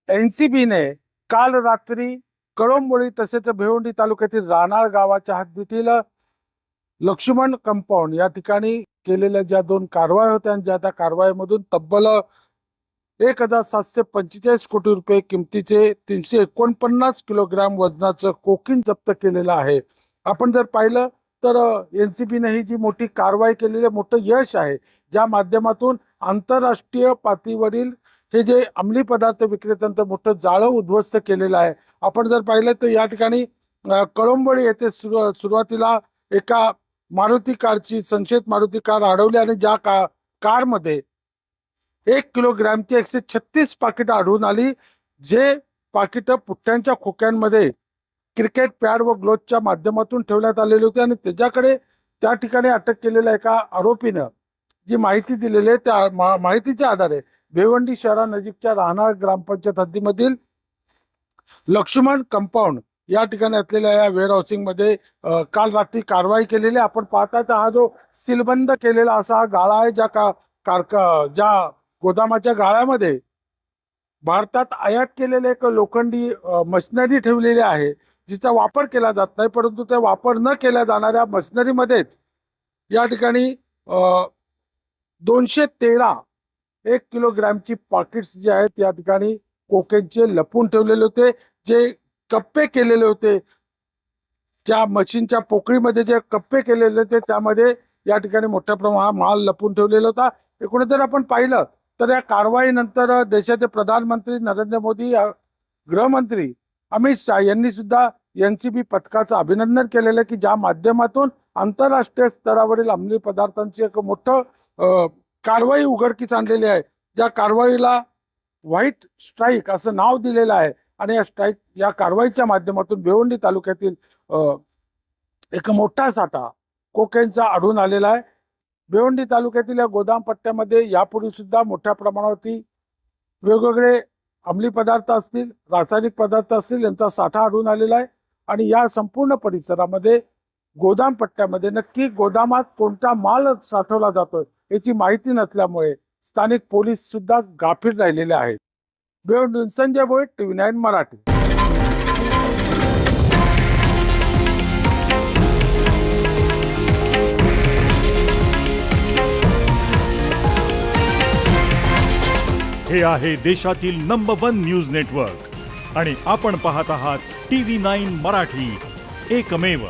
एनसीबीने काल रात्री कळंबोली तसेच भिवंडी तालुक्यातील रानाळ गावाच्या हद्दीतील लक्ष्मण कंपाऊंड या ठिकाणी केलेल्या ज्या दोन कारवाया होत्या आणि ज्या त्या कारवाईमधून तब्बल 1,745 कोटी रुपये किमतीचे 349 किलोग्राम वजनाचं कोकीन जप्त केलेलं आहे। आपण जर पाहिलं तर एनसीबीने ही जी मोठी कारवाई केलेलं मोठं यश आहे, ज्या माध्यमातून आंतरराष्ट्रीय पातळीवरील हे जे अंमली पदार्थ विक्रेत्यांचं मोठं जाळं उद्ध्वस्त केलेलं आहे। आपण जर पाहिलं तर या ठिकाणी कळंबोली येथे सुरुवातीला एका मारुती कारची संशयित मारुती कार अडवली आणि ज्या कारमध्ये 1 किलोग्रामची 136 पाकिटं आढळून आली, जे पाकिटं पुठ्ठ्यांच्या खोक्यांमध्ये क्रिकेट पॅड व ग्लोव्हच्या माध्यमातून ठेवण्यात आलेले होते आणि त्याच्याकडे त्या ठिकाणी अटक केलेल्या एका आरोपीनं जी माहिती दिलेली आहे त्या माहितीच्या आधारे भिवंडी शहरानजीकच्या राहणार ग्रामपंचायत हद्दीमधील लक्ष्मण कंपाऊंड या ठिकाणी असलेल्या या वेअर हाऊसिंग मध्ये काल रात्री कारवाई केलेली। आपण पाहता तर हा जो सीलबंद केलेला असा हा गाळा आहे, ज्या गोदामाच्या गाळ्यामध्ये भारतात आयात केलेले एक लोखंडी मशिनरी ठेवलेली आहे, जिचा वापर केला जात नाही, परंतु ते वापर न केल्या जाणाऱ्या मशिनरीमध्येच या ठिकाणी 213 1 किलोग्रामची पॉकेट्स जे आहेत या ठिकाणी कोकेनचे लपून ठेवलेले होते, जे कप्पे केलेले होते त्या मशीनच्या पोकळीमध्ये जे कप्पे केलेले होते त्यामध्ये या ठिकाणी मोठ्या प्रमाणात माल लपून ठेवलेला होता। एकूणच जर आपण पाहिलं तर या कारवाईनंतर देशाचे प्रधानमंत्री नरेंद्र मोदी, गृहमंत्री अमित शाह यांनी सुद्धा एनसीबी पथकाचं अभिनंदन केलेलं की ज्या माध्यमातून आंतरराष्ट्रीय स्तरावरील अंमली पदार्थांची एक मोठं कारवाई उघडकीस आणलेली आहे। ज्या कारवाईला व्हाईट स्ट्राईक असं नाव दिलेलं आहे आणि या कारवाईच्या माध्यमातून भिवंडी तालुक्यातील एक मोठा साठा कोकेनचा आढळून आलेला आहे। भिवंडी तालुक्यातील या गोदाम पट्ट्यामध्ये यापूर्वी सुद्धा मोठ्या प्रमाणावरती वेगवेगळे अंमली पदार्थ असतील, रासायनिक पदार्थ असतील यांचा साठा आढळून आलेला आहे आणि या संपूर्ण परिसरामध्ये गोदाम पट्ट्यामध्ये नक्की गोदामात कोणता माल साठवला जातोय याची माहिती नसल्यामुळे स्थानिक पोलीस सुद्धा गाफील राहिलेले आहेत। भिवंडीहून संजय भोईर, TV9 मराठी। हे आहे देशातील नंबर 1 न्यूज नेटवर्क आणि आपण पाहत आहात TV9 मराठी, एकमेव।